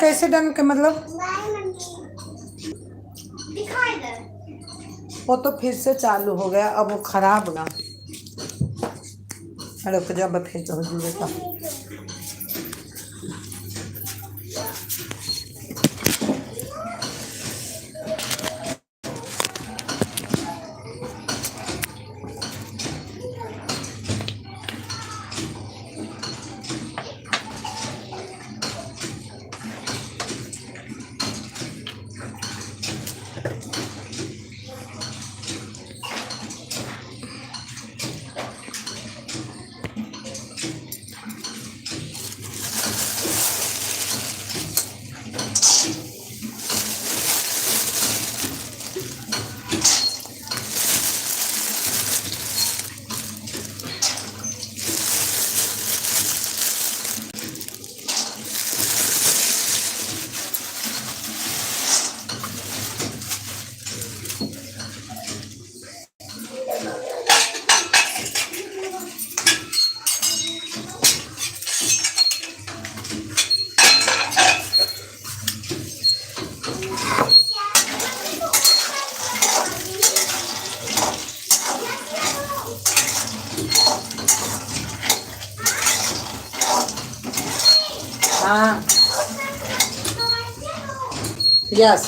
कैसे डन के मतलब? दिखाई दे। वो तो फिर से चालू हो गया, अब वो खराब ना। रुक जा, मैं फिर तो जुड़े का। हाँ यस।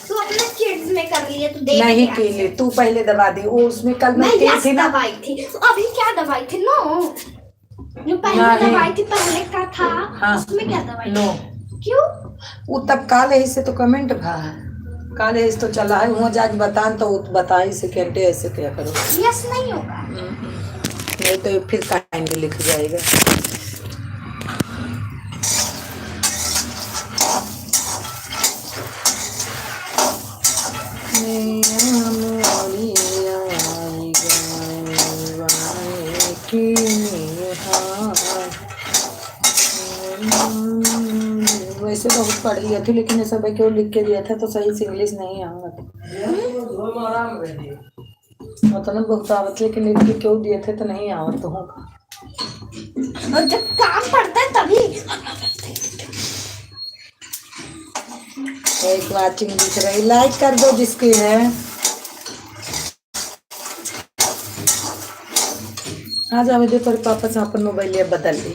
तू अपने किड्स में कर लिए तो देख नहीं लिया। की ली तू, पहले दबा दी। वो उसमें कल मैं की यस थी ना। दवाई थी। अभी क्या दवाई थी? नो, जो पहले नहीं। दवाई थी पहले का था। हाँ। उसमें क्या दवाई? नो। क्यों? वो तब काले ही से तो कमेंट भा काले ही तो चला है वहाँ जाके बतान तो बता ही से घंटे ऐसे क्या करो। यस नहीं होगा। नहीं तो फिर कहेंगे लिख जाएगा। वैसे बहुत पढ़ लिया थी, लेकिन ऐसा भाई क्यों लिख के दिया था तो सही से इंग्लिश नहीं आवत। मतलब बहुत आवत, लेकिन लिख के क्यों दिए थे तो नहीं आवत होगा। और जब काम पड़ता है तभी। एक वाचिंग दिख रही, लाइक कर दो जिसकी है। आ जाओ दे पर पापा से अपन मोबाइल ये बदल ली।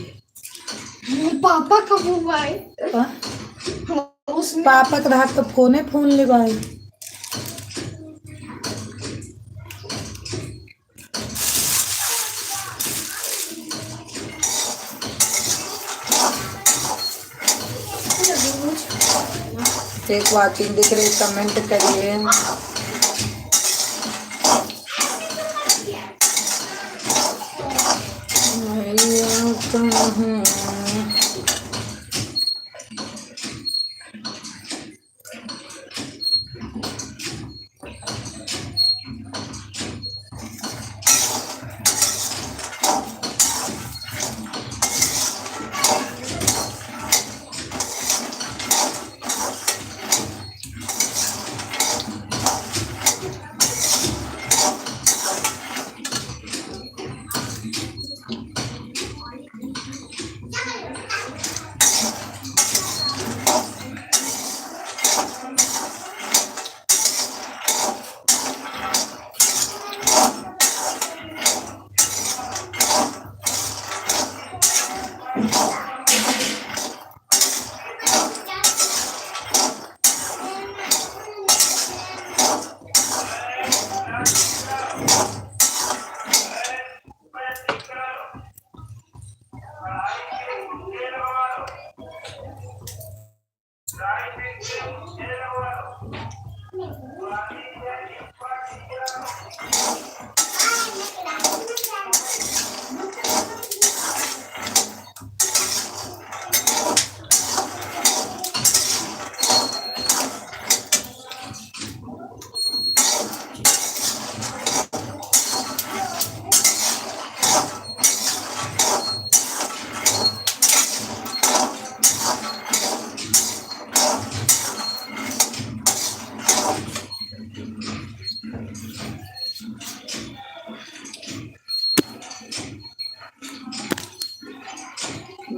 पापा का मोबाइल उसमें पापा के हाथ तो फोन ले भाई। एक वाचिंग दिख रही, कमेंट करिए।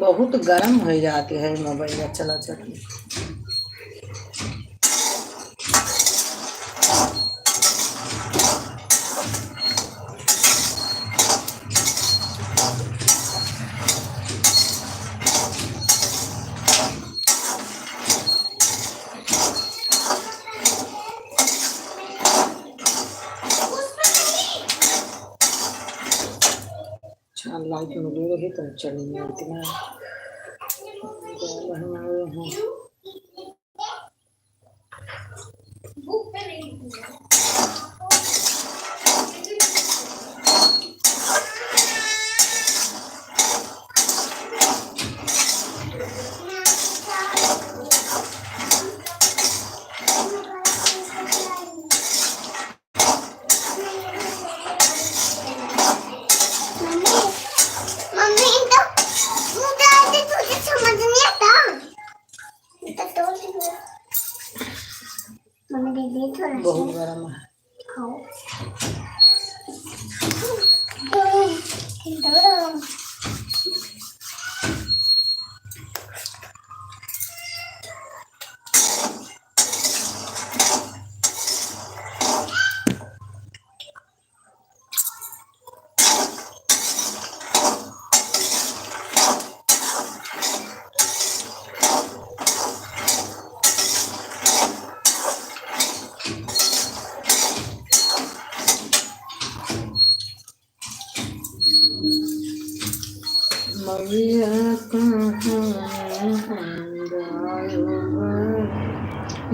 बहुत गर्म हो जाती है मोबाइल चला चला। लाइट मिली रही तो चलेंगे इतना बहुत गर्म है।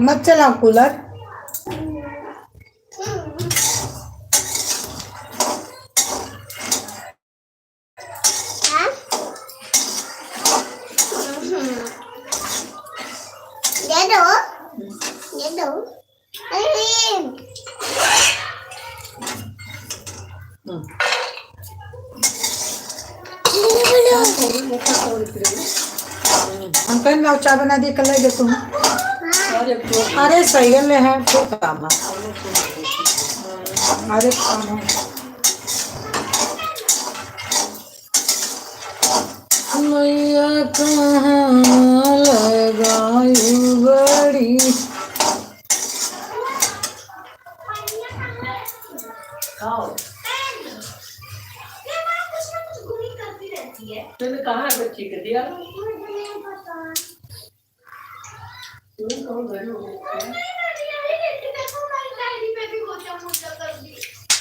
मत चलाओ कूलर। दे दो हम कहीं लाओ चाय बना दिए कल दे तुम। अरे सही ले है तो काम है। अरे काम है मैया कहाँ लगाई बड़ी। तूने कहा बच्ची को दिया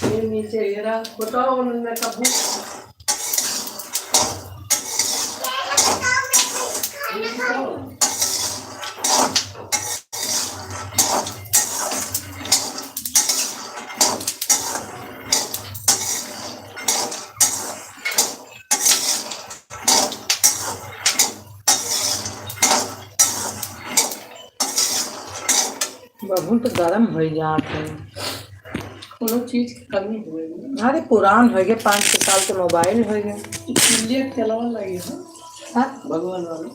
ये नीचे हीरा बताओ उन्होंने कब बहुत गर्म हो जाते कोनो चीज की कमी हुई। अरे पुरान हो गए 5-6 साल के मोबाइल हो गए। इसलिए चलावन लगी है हाँ भगवान वाले।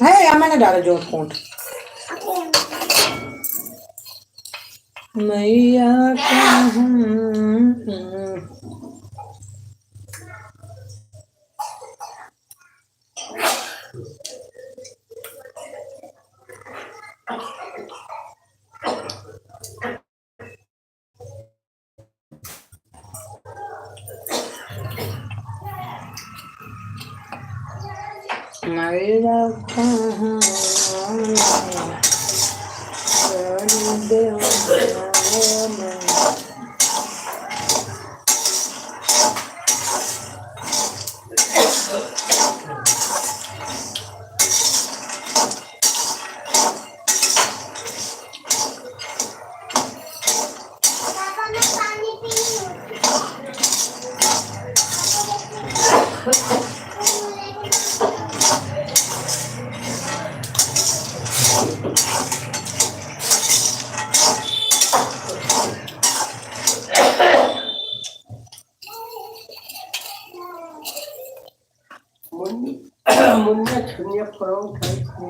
है या मैंने डाला जो कोट मैया कहाँ मैया कहाँ मुन्नी मुन्ना छुनिया परों खाई थी।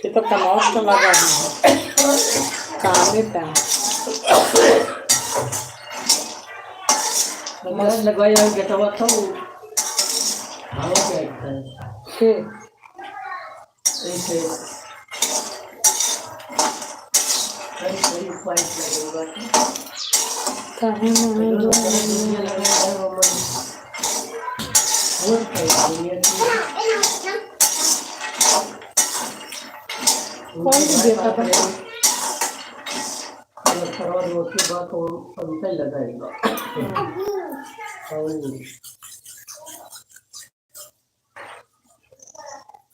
फिर तो टमाटर तो लगा दी काम पे मैं लगाया गेटवा तो हवा क्या है फिर ऐसे कई पाइप लगेगा कहीं नहीं जो दुनिया लगाया है वो मन बहुत कई दुनिया कौन सी देखा था और उसके बाद वो पंखा लगाएगा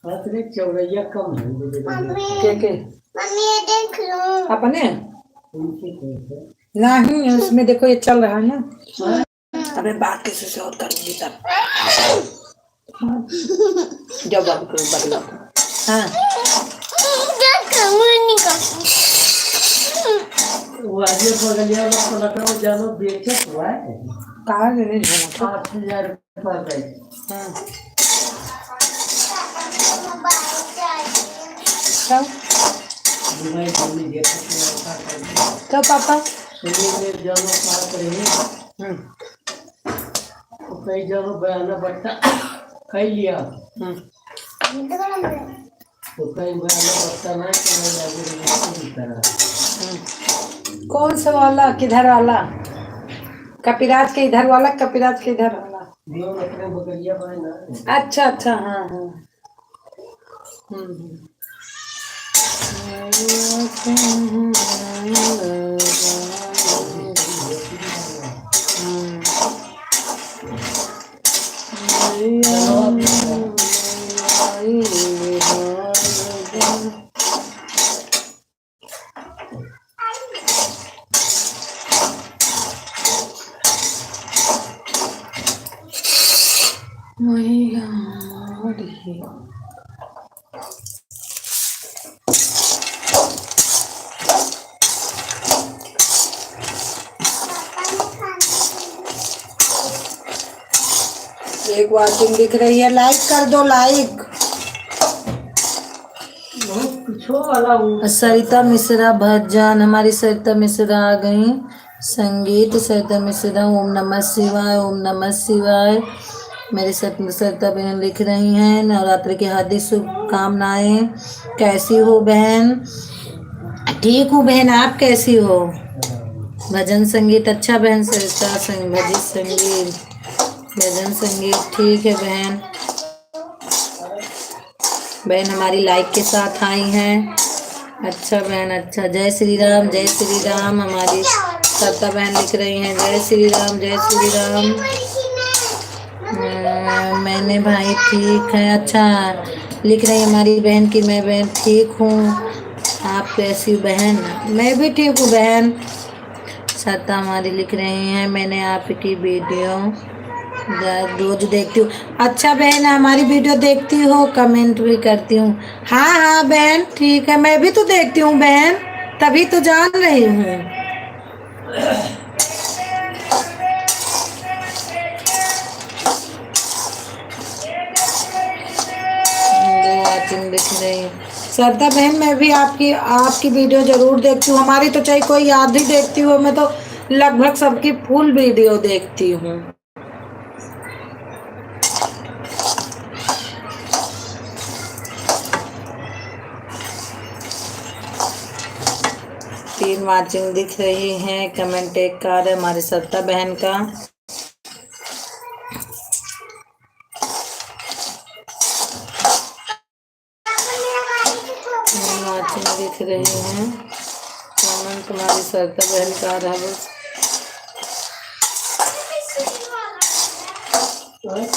हाथरे चौरैया कम है के मम्मी ये देख लो अपने उनके कैसे नहीं उसमें देखो ये चल रहा है ना अबे बात किसी से और करूंगी तब जब बात करो बदला हाँ वो आगे बगलिया में तो लगा वो जानो बेचे हुआ है कहाँ से नहीं घूमा 8,000 रुपये का हाँ कब दुबई घूमने गया था कब पापा सुनिए में जानो पास रही तो कई जानो बयाना बट्टा कई लिया तो कई बयाना बट्टा ना कि आगे तरह कौन सा वाला किधर वाला कपिराज के इधर वाला कपिराज के इधर वाला दोनों अपने बगलिया में ना अच्छा अच्छा हाँ हाँ एक वाचिंग दिख रही है लाइक कर दो लाइक बहुत कुछ वाला हूँ सरिता मिश्रा भजन हमारी सरिता मिश्रा आ गई संगीत सरिता मिश्रा ओम नमः शिवाय ओम नमः शिवाय मेरी सरिता बहन लिख रही हैं नवरात्रि की हार्दिक शुभकामनाएं कैसी हो बहन ठीक हूँ बहन आप कैसी हो भजन संगीत अच्छा बहन सरिता भजन संगीत भजन संगीत ठीक है बहन बहन हमारी लाइक के साथ आई हैं अच्छा बहन अच्छा जय श्री राम हमारी सरिता बहन लिख रही हैं जय श्री राम मैंने भाई ठीक है अच्छा लिख रही है हमारी बहन की मैं बहन ठीक हूँ आप कैसी बहन मैं भी ठीक हूँ बहन सरिता हमारी लिख रही हैं मैंने आपकी वीडियो रोज देखती हूँ अच्छा बहन हमारी वीडियो देखती हो कमेंट भी करती हूँ हाँ बहन ठीक है मैं भी तो देखती हूँ बहन तभी तो जान रही हूँ दिख रही है सरिता बहन मैं भी आपकी वीडियो जरूर देखती हूँ हमारी तो चाहे कोई याद ही देखती हूँ मैं तो लगभग सबकी फुल वीडियो देखती हूँ तीन वाचिंग दिख रही हैं कमेंट एक कार है हमारी सरिता बहन का वाचिंग दिख रही हैं कमेंट तुम्हारी सरिता बहन का रहा बस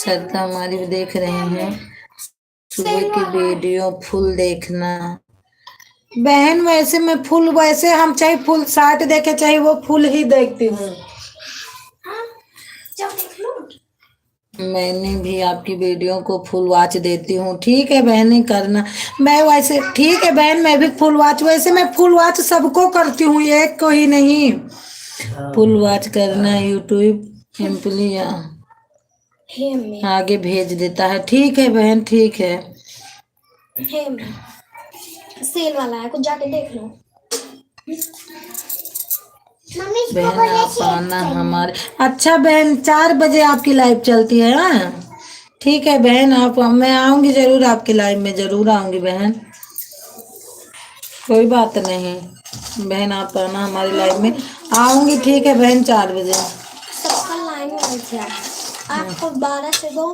सरिता हमारी भी देख रहे हैं सुबह की वीडियो फुल देखना बहन वैसे मैं फुल वैसे हम चाहे फुल शॉर्ट देखे चाहे वो फुल ही देखती हूँ मैंने भी आपकी वीडियो को फुल वॉच देती हूँ। ठीक है बहन, करना। मैं वैसे ठीक है बहन, मैं भी फुल वॉच, वैसे मैं फुल वॉच सबको करती हूँ, एक को ही नहीं। फुल वॉच करना यूट्यूब एम्पली हे में आगे भेज देता है। ठीक है बहन, ठीक है। हे में सेल वाला है, कुछ जाके देख लो। मम्मी इसको बहन बोले आप शेयर आना करना। हमारे। अच्छा बहन, 4 बजे आपकी लाइव चलती है? हाँ ठीक है बहन, आप, मैं आऊंगी जरूर आपकी लाइव में, जरूर आऊंगी बहन, कोई बात नहीं। बहन आप आना हमारी लाइव में, आऊंगी। ठीक है बहन, 4 बजे। सबका लाइन में थे आपको 12 से 2,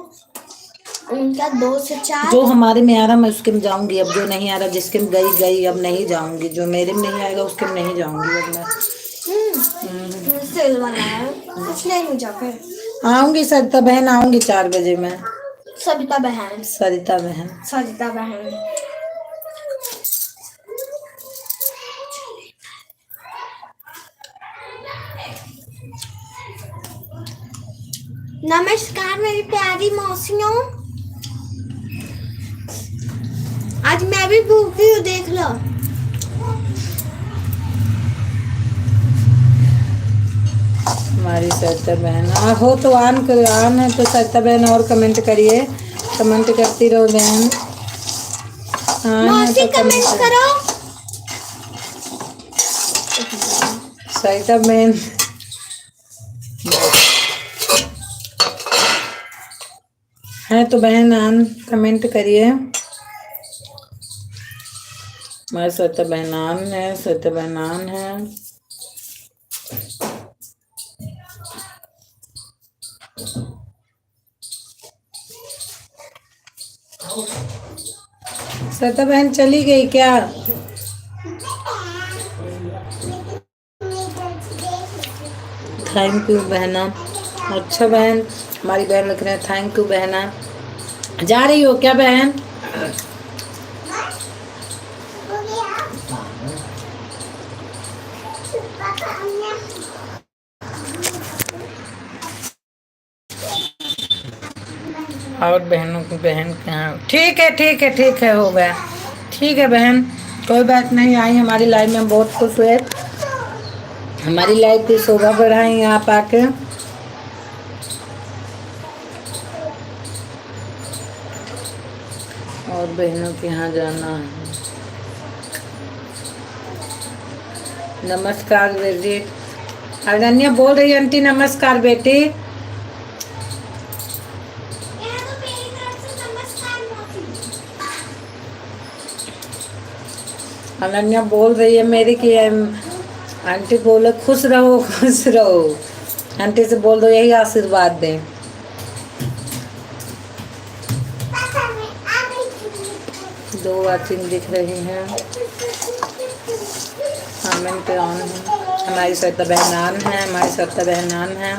उनका 2 से 4। जो हमारे में आ रहा मैं उसके में जाऊंगी, अब जो नहीं आ रहा जिसके में गई गई, अब नहीं जाऊंगी। जो मेरे में नहीं आएगा उसके में नहीं जाऊंगी अब मैं। सेल वाला है, कुछ ले लो जाके। आऊंगी सरिता बहन, आऊंगी 4 बजे मैं। सरिता बहन, सरिता बहन। सरिता बहन। नमस्कार मेरी प्यारी मौसियों, आज मैं भी भूखी हूँ, देख लो। हमारी सरिता बहन हो तो ऑन कर, ऑन है तो सरिता बहन और कमेंट करिए, कमेंट करती रहो बहन। मौसी कमेंट करो। सरिता बहन है तो बहन ऑन कमेंट करिए। हमारी सरिता बहन ऑन है, सरिता बहन ऑन है। सरिता बहन चली गई क्या? थैंक यू बहना। अच्छा बहन, हमारी बहन लिख रहे हैं थैंक यू बहना। जा रही हो क्या बहन? और बहनों की बहन कहाँ? ठीक है ठीक है ठीक है, हो गया। ठीक है बहन, कोई बात नहीं। आई हमारी लाइफ में, बहुत खुश हुए। हमारी लाइफ की शोभा बढ़ाई आप आके। और बहनों के यहाँ जाना है। नमस्कार बेटी। अरण्या बोल रही है आंटी नमस्कार बेटी। अनन्या बोल रही है मेरी कि आंटी बोले खुश रहो खुश रहो। आंटी से बोल दो यही आशीर्वाद दें। दो वाचिंग दिख रही हैं, कमेंट ऑन है। हमारी सरिता बहन ऑन है, हमारी सरिता बहन ऑन है।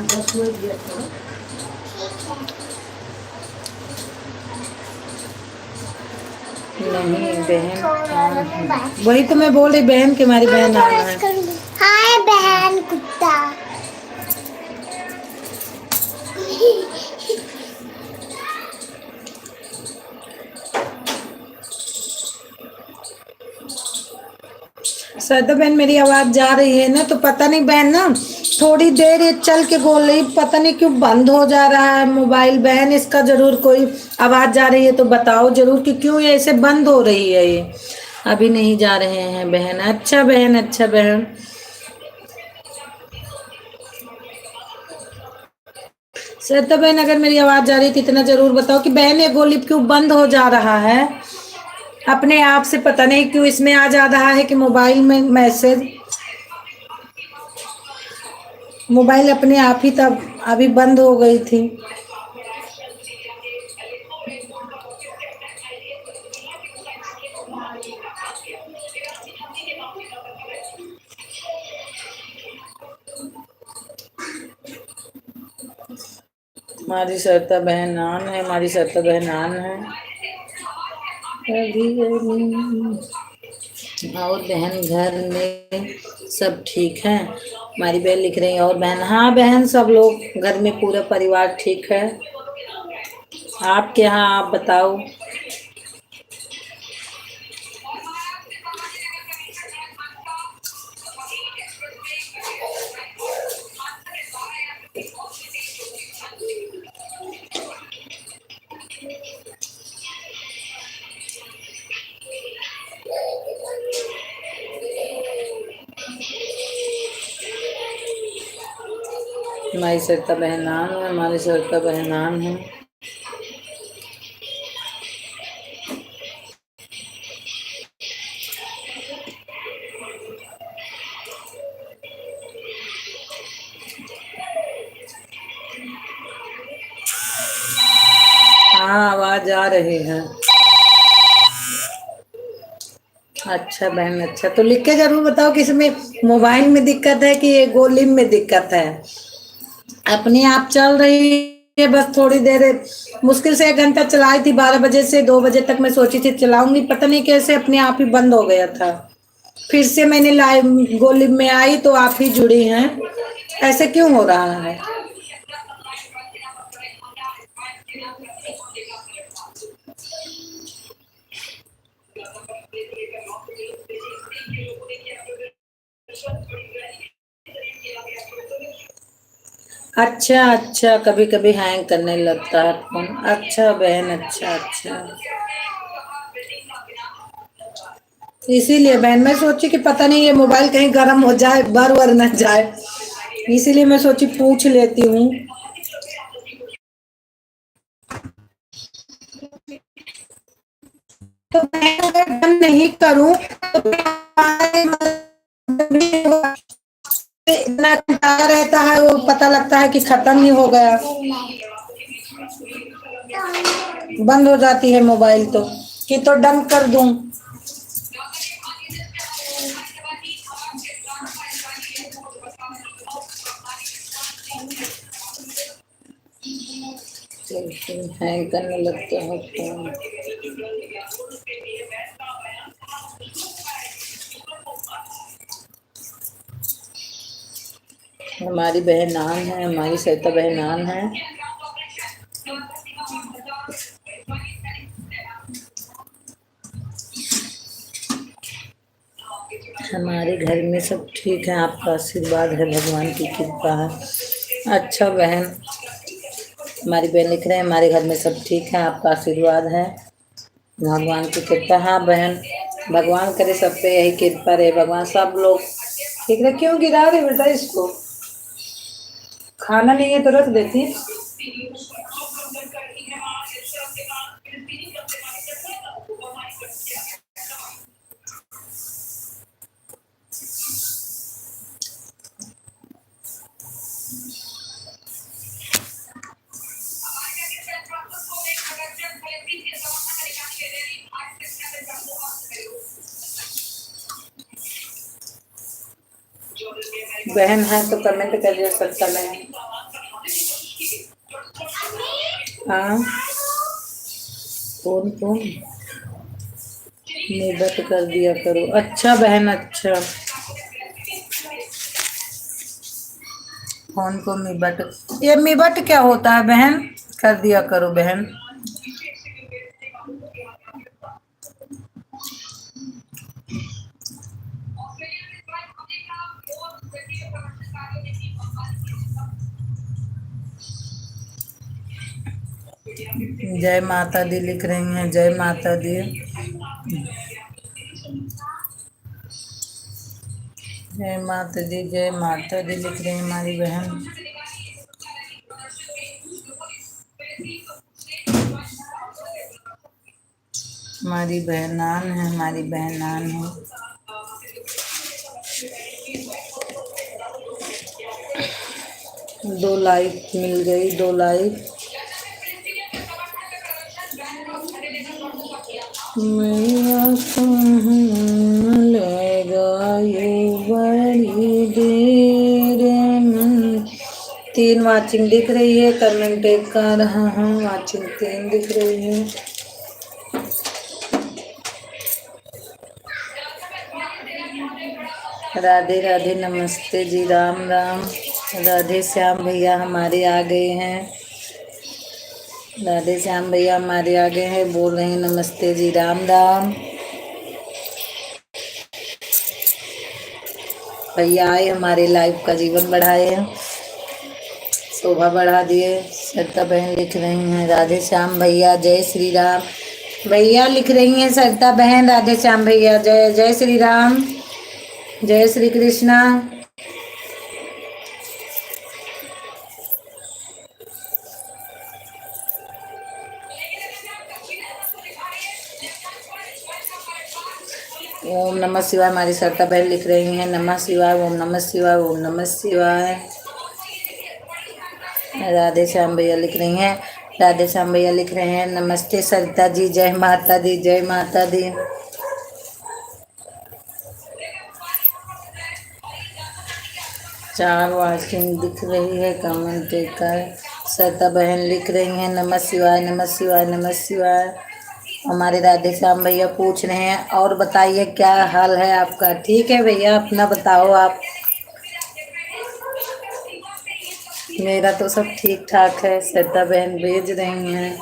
नहीं बहन, वही तो मैं बोल रही बहन कि हमारी बहन ऑन है। हाय बहन कुत्ता। सरिता बहन मेरी आवाज जा रही है ना? तो पता नहीं बहन ना, थोड़ी देर ये चल के बोल रही, पता नहीं क्यों बंद हो जा रहा है मोबाइल। बहन इसका जरूर कोई आवाज जा रही है तो बताओ जरूर कि क्यों ये ऐसे बंद हो रही है। ये अभी नहीं जा रहे हैं बहन। अच्छा बहन, अच्छा बहन। सरिता बहन अगर मेरी आवाज जा रही थी इतना जरूर बताओ कि बहन ये गोली क्यों बंद हो जा रहा है अपने आप से। पता नहीं क्यों इसमें आ जा रहा है कि मोबाइल में मैसेज, मोबाइल अपने आप ही तब अभी बंद हो गई थी। हमारी सरिता बहन ऑन है, हमारी सरिता बहन ऑन है। और बहन घर में सब ठीक है? हमारी बहन लिख रही है और बहन, हाँ बहन सब लोग घर में पूरा परिवार ठीक है। आपके यहाँ आप बताओ। हमारी सरिता बहनान है, हमारी सरिता बहनान है। हाँ आवाज आ रही है। अच्छा बहन, अच्छा तो लिख के जरूर बताओ कि इसमें मोबाइल में दिक्कत है कि ये गोली में दिक्कत है। अपने आप चल रही है, बस थोड़ी देर मुश्किल से 1 घंटा चलाई थी, 12 बजे से 2 बजे तक मैं सोची थी चलाऊंगी, पता नहीं कैसे अपने आप ही बंद हो गया था। फिर से मैंने लाइव गोली में आई तो आप ही जुड़ी हैं, ऐसे क्यों हो रहा है? अच्छा अच्छा, कभी कभी हैंग करने लगता है फोन। अच्छा बहन, अच्छा अच्छा, इसीलिए बहन मैं सोची कि पता नहीं ये मोबाइल कहीं गर्म हो जाए, बर वर न जाए, इसीलिए मैं सोची पूछ लेती हूँ। तो मैं अगर बंद नहीं करूँ तो इतना घंटा रहता है, वो पता लगता है कि खत्म ही हो गया, बंद हो जाती है मोबाइल तो, कि तो डन कर दूं। हैंग करने लगता है फोन। हमारी बहनान है, हमारी सरिता बहनान है। हमारे घर में सब ठीक है, आपका आशीर्वाद है, भगवान की कृपा है। अच्छा बहन, हमारी बहन लिख रहे हैं हमारे घर में सब ठीक है, आपका आशीर्वाद है, भगवान की कृपा। हाँ बहन, भगवान करे सब पे यही कृपा रहे, भगवान सब लोग ठीक रहे। क्यों गिरा रहे बेटा इसको? खाना नहीं है तो रख देती। बहन है तो कमेंट करिए सत्ता बहन। हाँ फोन फोन निबट कर दिया करो। अच्छा बहन, अच्छा फोन को मिबट, ये मिबट क्या होता है बहन? कर दिया करो बहन। जय माता दी लिख रही हैं, जय माता दी। जय माता दी, जय माता दी लिख रही हैं हमारी बहन। हमारी बहनान है, हमारी बहनान है। दो लाइक मिल गई, 2 लाइक। मैया लगा ये बड़ी देर में। 3 वाचिंग दिख रही है, कमेंट 1 कर रहा हूँ, वाचिंग 3 दिख रही है। राधे राधे, नमस्ते जी, राम राम। राधे श्याम भैया हमारे आ गए हैं। राधे श्याम भैया हमारे आगे हैं, बोल रहे हैं नमस्ते जी, राम राम। भैया आए हमारे लाइफ का जीवन बढ़ाए, शोभा बढ़ा दिए। सरिता बहन लिख रही हैं राधे श्याम भैया जय श्री राम। भैया लिख रही हैं सरिता बहन राधे श्याम भैया जय जय श्री राम, जय श्री कृष्णा। ओम नमः शिवाय हमारी सरिता बहन लिख रही हैं नमः शिवाय, ओम नमः शिवाय, ओम नमः शिवाय। राधे श्याम भैया लिख रही हैं, राधे श्याम भैया लिख रहे हैं नमस्ते सरिता जी, जय माता दी, जय माता दी। चार वाचिंग दिख रही है, कमेंट कर। सरिता बहन लिख रही हैं नमः शिवाय, नमः शिवाय, नमः शिवाय। हमारे राधे श्याम भैया पूछ रहे हैं और बताइए क्या हाल है आपका। ठीक है भैया, अपना बताओ आप। मेरा तो सब ठीक ठाक है। सरिता बहन भेज रही हैं,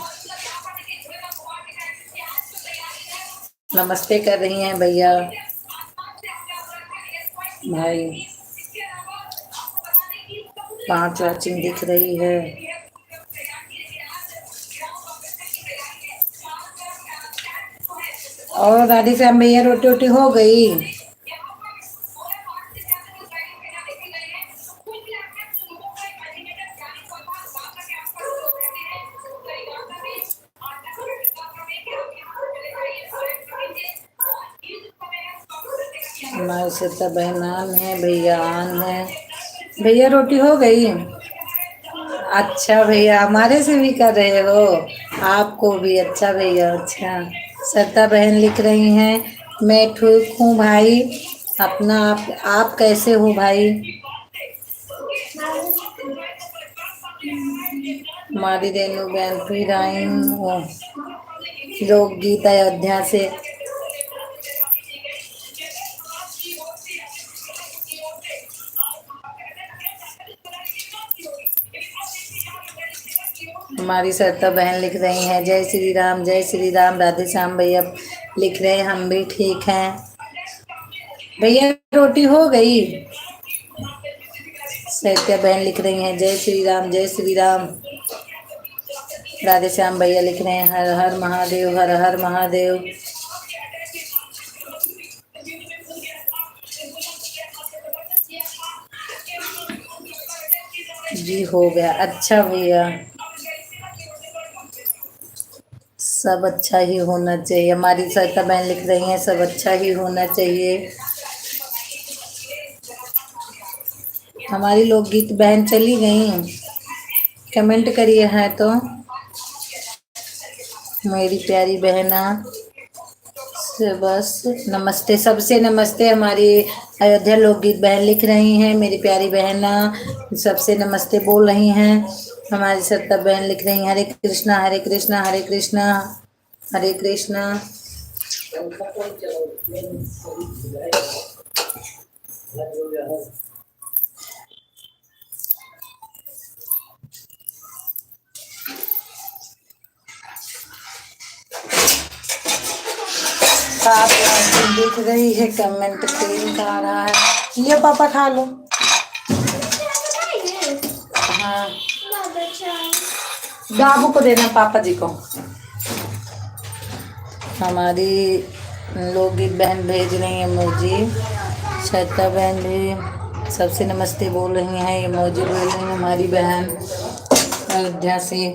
नमस्ते कर रही हैं भैया भाई। 5 वाचिंग दिख रही है। और राधे श्याम भैया रोटी वोटी हो गई। हमारी सरिता बहन आन है, भैया आन है। भैया रोटी हो गई। अच्छा भैया, हमारे से भी कर रहे हो, आपको भी। अच्छा भैया, अच्छा। सरिता बहन लिख रही हैं मैं ठीक हूँ भाई, अपना आप कैसे हो भाई। हमारी रेणु बहन फिर आई हो लोकगीत अयोध्या से। हमारी सरिता बहन लिख रही हैं जय श्री राम, जय श्री राम। राधे श्याम भैया लिख रहे हैं हम भी ठीक हैं। भैया रोटी हो गई। सरिता बहन लिख रही हैं जय श्री राम, जय श्री राम। राधे श्याम भैया लिख रहे हैं हर हर महादेव, हर हर महादेव। जी हो गया। अच्छा भैया, सब अच्छा ही होना चाहिए। हमारी सरिता बहन लिख रही हैं सब अच्छा ही होना चाहिए। हमारी लोकगीत बहन चली गई, कमेंट करिए है तो। मेरी प्यारी बहना से बस नमस्ते, सबसे नमस्ते। हमारी अयोध्या लोकगीत बहन लिख रही हैं मेरी प्यारी बहना सबसे नमस्ते बोल रही हैं। हमारी सरिता बहन लिख रही हैं हरे कृष्णा, हरे कृष्णा, हरे कृष्णा, हरे कृष्णा। आप दिख रही है, कमेंट क्रीम का आ रहा है। लियो पापा खा लो। हाँ, बाबू को देना, पापा जी को। हमारी लोकगीत बहन भेज रही है मौजी। सरिता बहन भी सबसे नमस्ते बोल रही हैं, ये मौजी बोल रही है हमारी बहन अयोध्या से।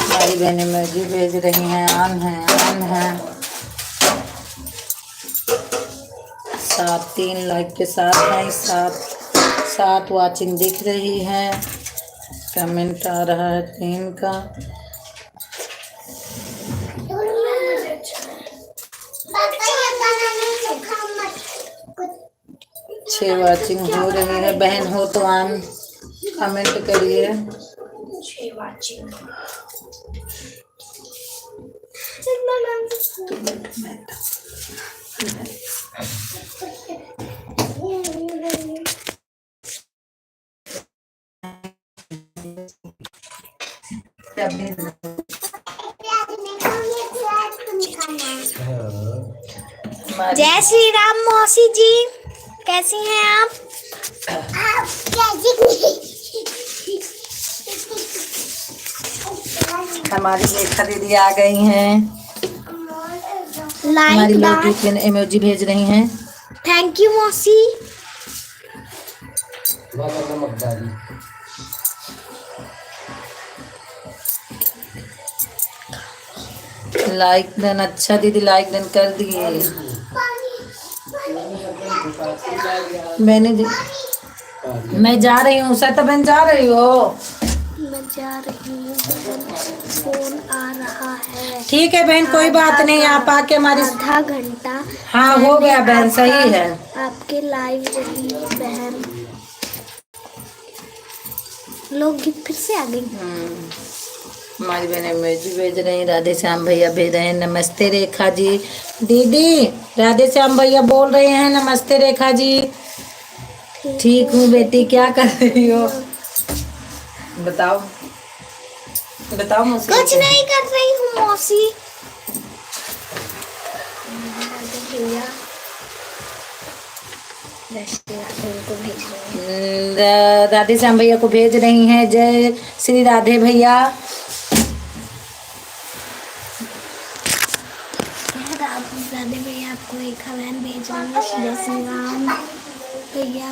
हमारी बहनें मौजी भेज रही हैं आन है, आन है। 3 लाइक के साथ है, 7 वाचिंग दिख रही है। कमेंट आ रहा है 3 का। 6 वाचिंग हो रही है। बहन हो तो आन कमेंट करिए। दी। हमारी जय श्री राम मौसी जी, कैसी हैं आप? हमारी रेखा दीदी आ गई हैं। हमारी लाइक लोग इमोजी भेज रही हैं। थैंक यू मौसी। Like done. अच्छा दीदी लाइक डन कर दिए। मैंने मैं जा रही हूँ सरिता बहन, जा रही हो? मैं जा रही हूँ, फोन आ रहा है। ठीक है बहन, कोई बात नहीं, आप आके हमारी आधा घंटा। हाँ हो मैंने गया बहन, सही है। आपके लाइव रही बहन। लोग गीत फिर से आ गई। हमारी बहन इमोजी भेज रही हैं। राधे श्याम भैया भेज रहे हैं नमस्ते रेखा जी। दीदी राधे श्याम भैया बोल रहे हैं नमस्ते रेखा जी। ठीक हूँ बेटी, क्या कर रही हो? बताओ बताओ मौसी। कुछ नहीं कर रही हूँ मौसी। भैया राधे श्याम भैया को भेज रही हैं। जय श्री राधे भैया। राधे भैया आपको एक बहन भेज रही है। जय श्री राम भैया।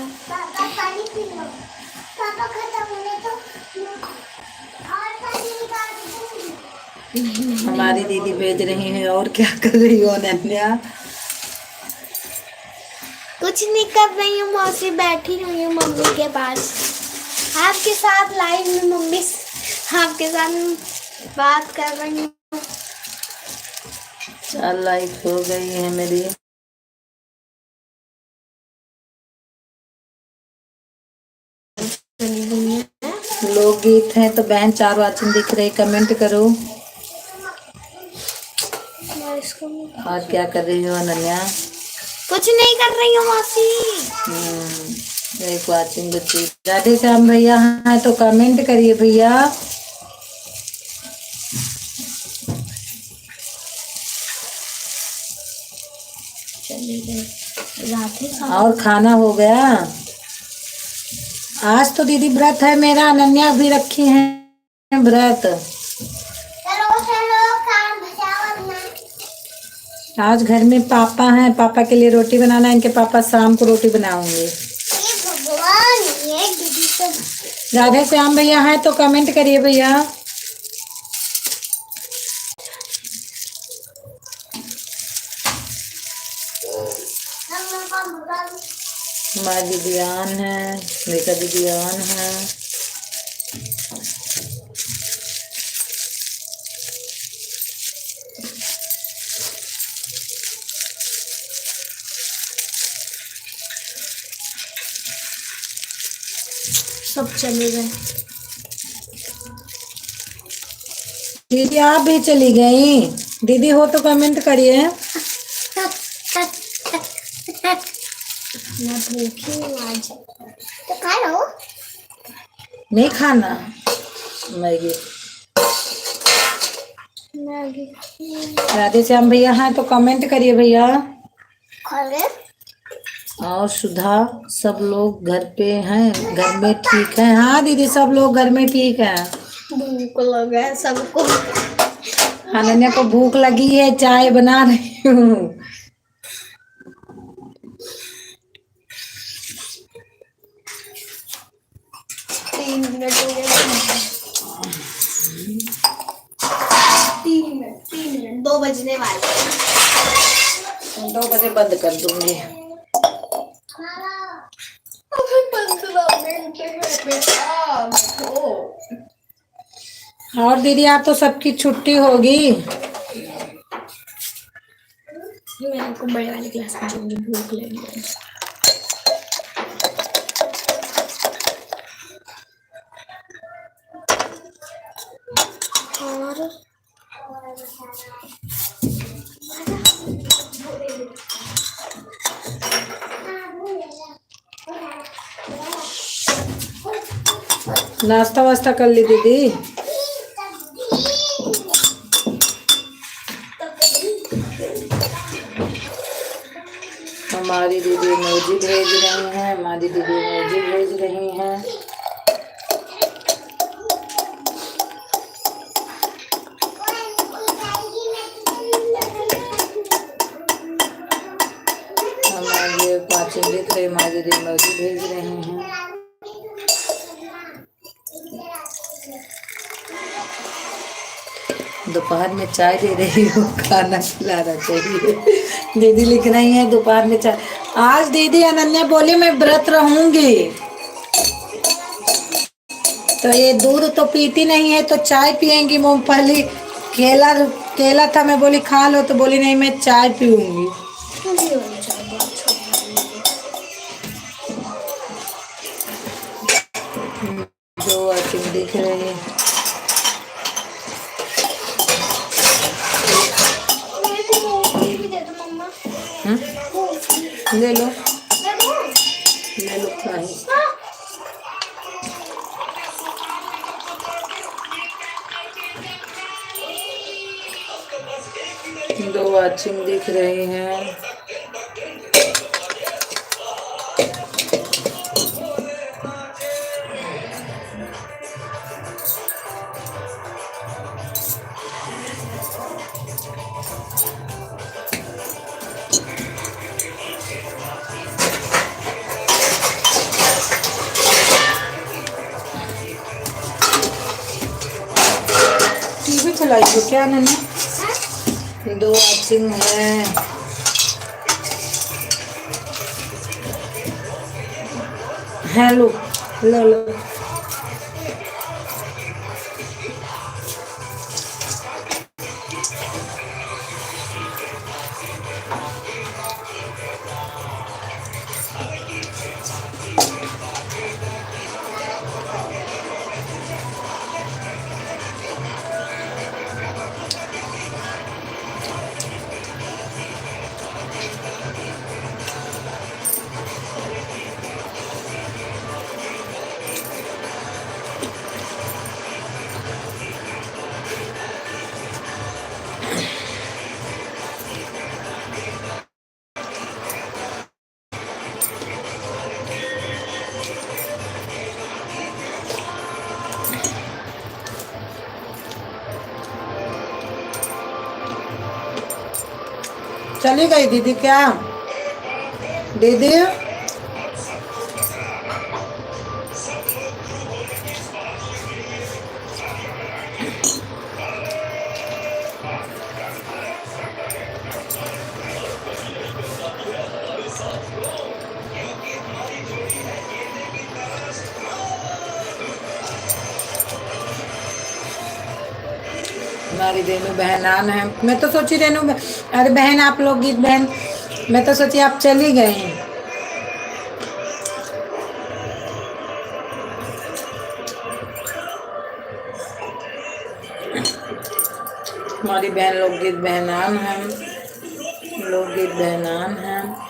हमारी दीदी भेज रही हैं। और क्या कर रही हो अनन्या? कुछ नहीं कर रही हूँ मौसी, बैठी हुई हूँ मम्मी के पास। आपके साथ लाइव में मम्मी आपके साथ बात कर रही हूँ। 4 लाइक हो गई है मेरी। लोकगीत है तो बहन 4 वाचन दिख रही, कमेंट करो। और क्या कर रही हो अनन्या? कुछ नहीं कर रही हूँ मौसी। एक वाचिंग बच्ची। राधे श्याम भैया हैं तो कमेंट करिए भैया। और खाना हो गया? आज तो दीदी व्रत है मेरा, अनन्या भी रखी है व्रत। आज घर में पापा हैं, पापा के लिए रोटी बनाना है। इनके पापा शाम को रोटी बनाऊंगी। राधे श्याम भैया हैं तो कमेंट करिए भैया। हमारी दीदी आन है, रेखा दीदी आन है। सब चले गए। दीदी आप भी चली गई? दीदी हो तो कमेंट करिए। मैं भूखी हूँ आज, तो खा लो। नहीं खाना मैगी? मैगी राधे श्याम भैया हैं तो कमेंट करिए भैया। खा ले। और सुधा सब लोग घर पे हैं, घर में ठीक है? हाँ दीदी सब लोग घर में ठीक है। भूख लगा है सबको। अनन्या को भूख लगी है, चाय बना रही हूँ। 3 मिनट हो गए। 3 मिनट 2 बजने वाले। 2 बजे बंद कर दूंगी। और दीदी आप तो सबकी छुट्टी होगी। मेरे को बड़े वाले क्लास में जाऊंगी, भूख लगी है। और नाश्ता वास्ता कर ली दीदी? हमारी दीदी म्यूजिक भेज रही हैं, हमारी दीदी म्यूजिक भेज रही हैं। हमारे पाँच दिख रही, हमारी दीदी म्यूजिक भेज रही हैं। दोपहर में चाय दे रही हो, खाना खिलाना चाहिए। दीदी लिख रही है दोपहर में चाय। आज दीदी अनन्या बोली मैं व्रत रहूंगी, तो ये दूध तो पीती नहीं है तो चाय पियेंगी। मूंगफली केला केला था, मैं बोली खा लो, तो बोली नहीं मैं चाय पीऊंगी। जो अच्छी दिख रही है। ले लो ले लो खाई। दो वाचिंग दिख रही हैं। टीवी चलाई हो क्या नन्ही? दो वाचिंग है। हेलो लो लो। चली गई दीदी क्या? दीदी हमारी रेनू बहनान है। मैं तो सोची रेनू अरे बहन आप लोग गीत बहन, मैं तो सोची आप चली गई। हमारी बहन लोकगीत बहनान है, लोकगीत बहनान है।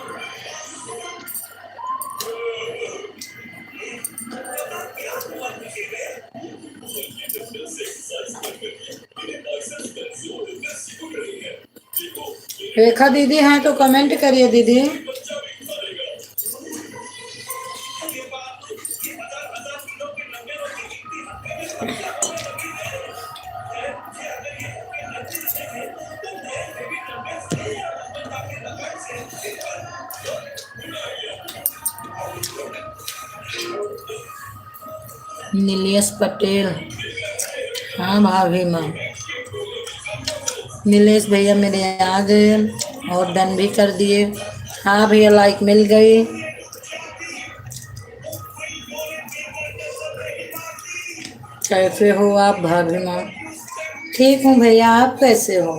रेखा दीदी हैं तो कमेंट करिए दीदी। नीलेश पटेल, हाँ भाभी माँ। नीलेश भैया मेरे आ गए और डन भी कर दिए। हाँ भैया लाइक मिल गई। कैसे हो आप भाभी माँ? ठीक हूँ भैया, आप कैसे हो?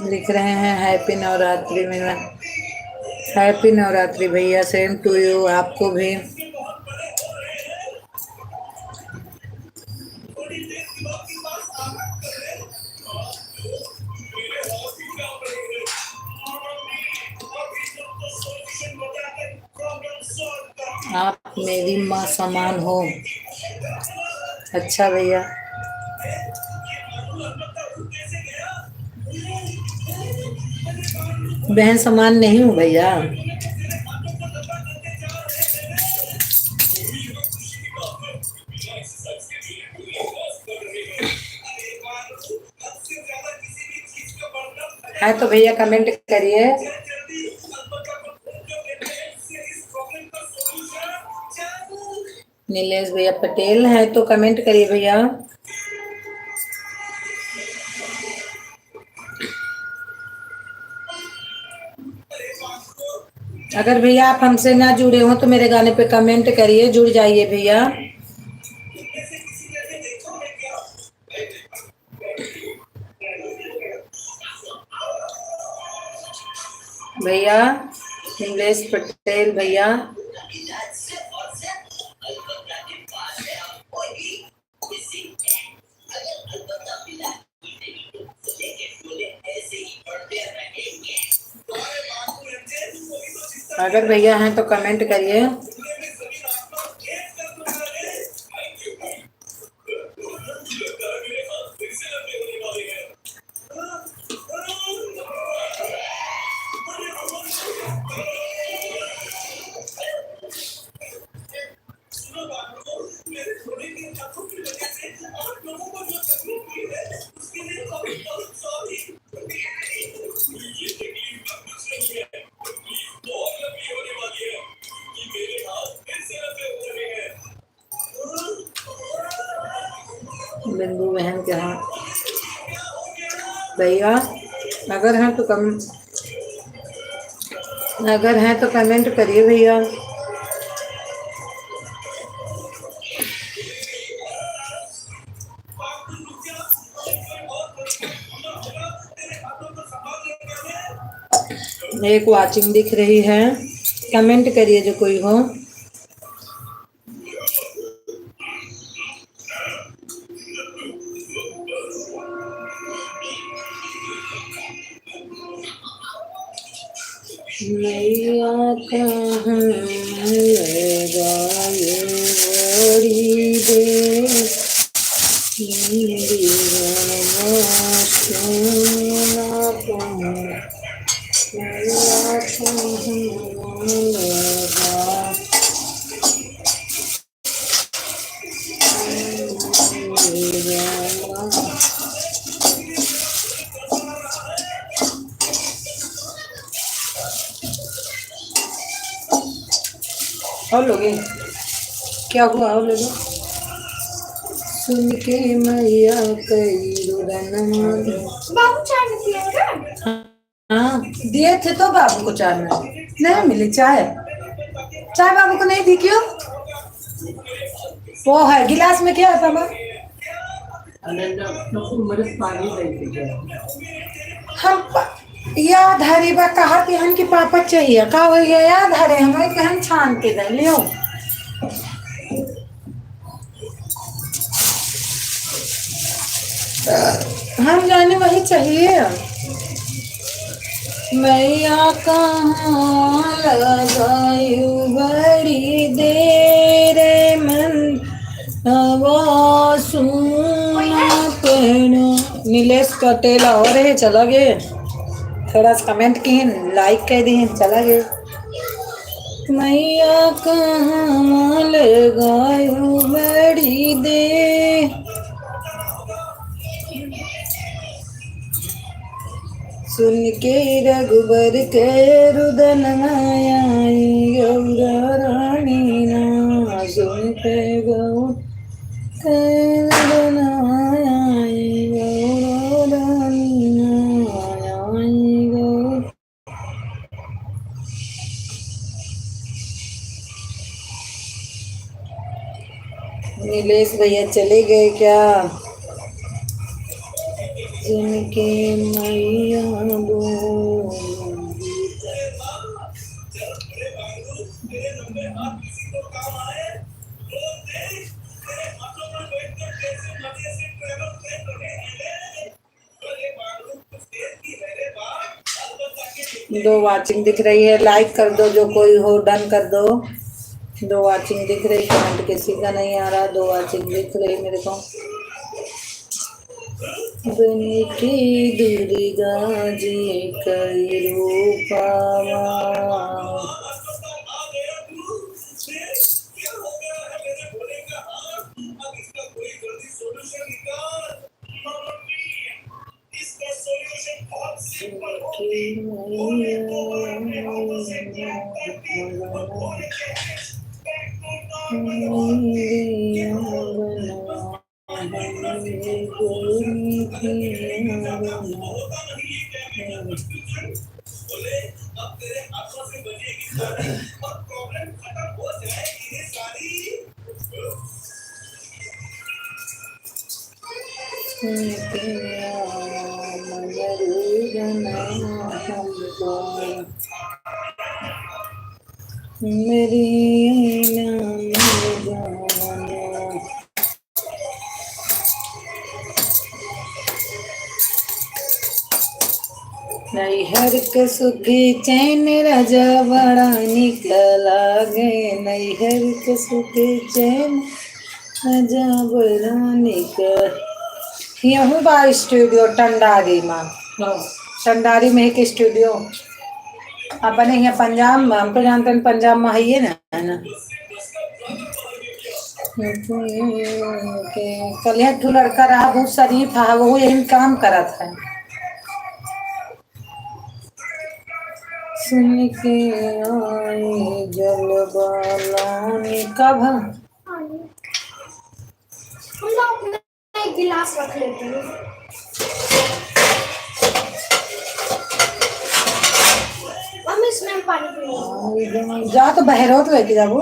लिख रहे हैं हैप्पी नवरात्रि मेरा। हैप्पी नवरात्रि भैया, सेम टू यू, आपको भी। आप मेरी माँ समान हो। अच्छा भैया। बहन समान नहीं हूँ भैया। है तो भैया कमेंट करिए। नीलेश भैया पटेल है तो कमेंट करिए भैया। अगर भैया आप हमसे ना जुड़े हो तो मेरे गाने पे कमेंट करिए, जुड़ जाइए भैया। भैया नीलेश पटेल भैया। अगर भैया हैं तो कमेंट करिए। बिंदु बहन के हाँ भैया। अगर हैं तो कमेंट करिए भैया। एक वाचिंग दिख रही है, कमेंट करिए जो कोई हो। मैया कहाँ लगाए बड़ी दे सोना मैया और लोगे क्या हुआ और लोगे सुन के मैया कई बाबू चाय नहीं पिएगा? हाँ दिए थे तो बाबू को चाय में नहीं मिली चाय बाबू को नहीं दी क्यों? वो है गिलास में क्या है पापा? हम याद हरी बा कहा कि हम की पापा चाहिए का हो गया याद हरे हमें कि हम छान के दे लियो। हम जाने वही चाहिए। मैया कहाँ लगायू बड़ी देर मन सुना पहना। नीलेश पटेल और है चला गए थोड़ा सा कमेंट किए लाइक कर दिए चला गए। मैया कहाँ लगायू बड़ी दे सुन के रघुबर के रुदन आई गौरा रानी ना सुन के गौर रुदन आई गौरा रानी ना आई गौर। नीलेश भैया चले गए क्या? जिनके मैया दो वाचिंग दिख रही है, लाइक कर दो जो कोई हो, डन कर दो। दो वाचिंग दिख रही, कमेंट किसी का नहीं आ रहा। दो वाचिंग दिख रही मेरे को। बन के दुर्गा जी कई रूपावा। मेरी नैहर के सुखी चैन राजा बड़ा निकला गे। नैहर के सुखी चैन राजा बड़ा निकल। यहूँ बा स्टूडियो टंडारी में। टंडारी में एक स्टूडियो अपने यहाँ पंजाब में, हम तो जानते हैं पंजाब में है ना, है ना। कल यहाँ ठू लड़का रहा बहुत शरीफ है, वो यही काम करा था। सुन के आए जलबालानी कब हम लोग अपना एक गिलास रख लेते हैं। हम इसमें पानी पीएंगे। जा तो बहरोत लेके जाबो।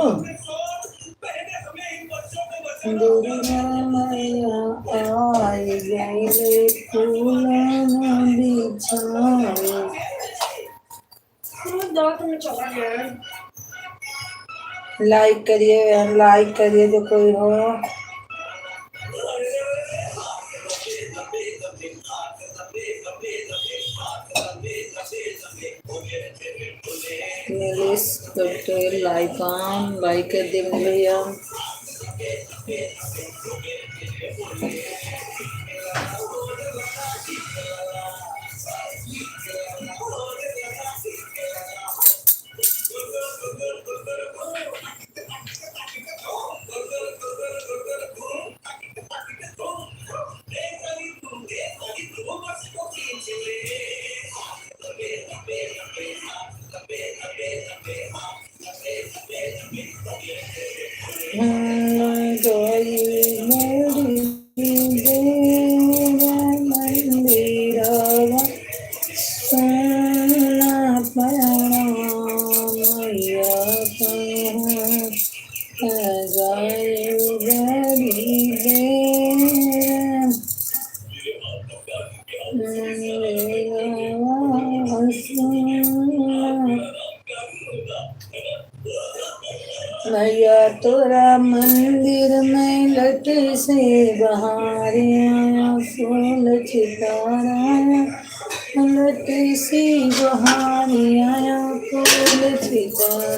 आई गए फूलों बिछाए। लाइक करिए जो कोई हो। नीलेश पटेल लाइक कर दे भैया। मैया तोरा मंदिर में लट से बहारे आया फूल चितारा। लट सी बहारे आया फूल चितारा।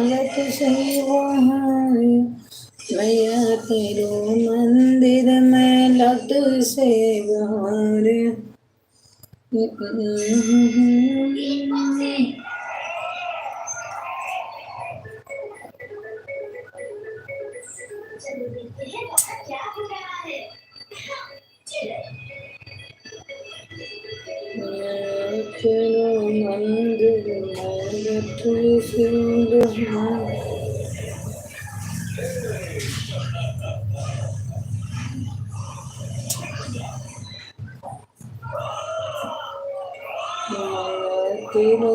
लट से बहारे मैया तेरो मंदिर में लट से बहारे। चलो मंदिर में लट से बहारे। तेरो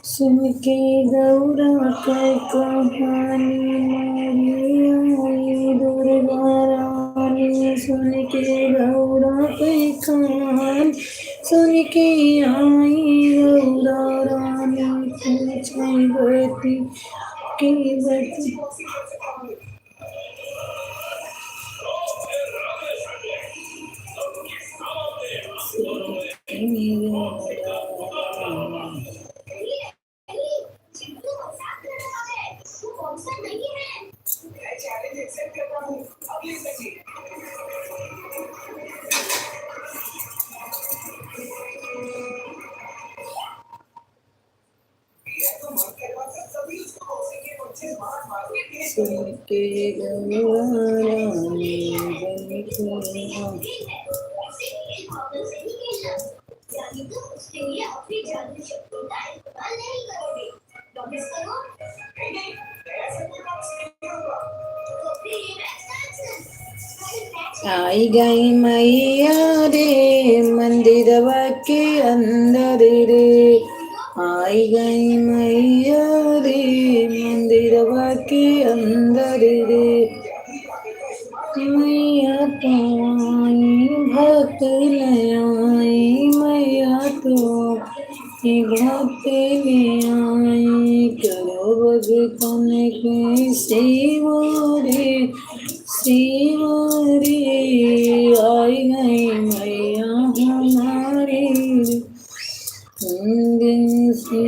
सुन के गौरा के कहानी मारी दुर्गा रानी। सुन के गौरा के कहानी सुन के आई गौरा रानी। पूछे बती की बती सुनके गवारानी बन के आई गई मैया रे मंदिरवा के अंदर रे, आई गई मैया रे मंदिरवा के अंदर रे, मैया तो आई भक्त ले आई, मैया तो भक्त ले आई, करो भगतन के सेवा रे सेवा रे, आई गई मैया हमारी दिन से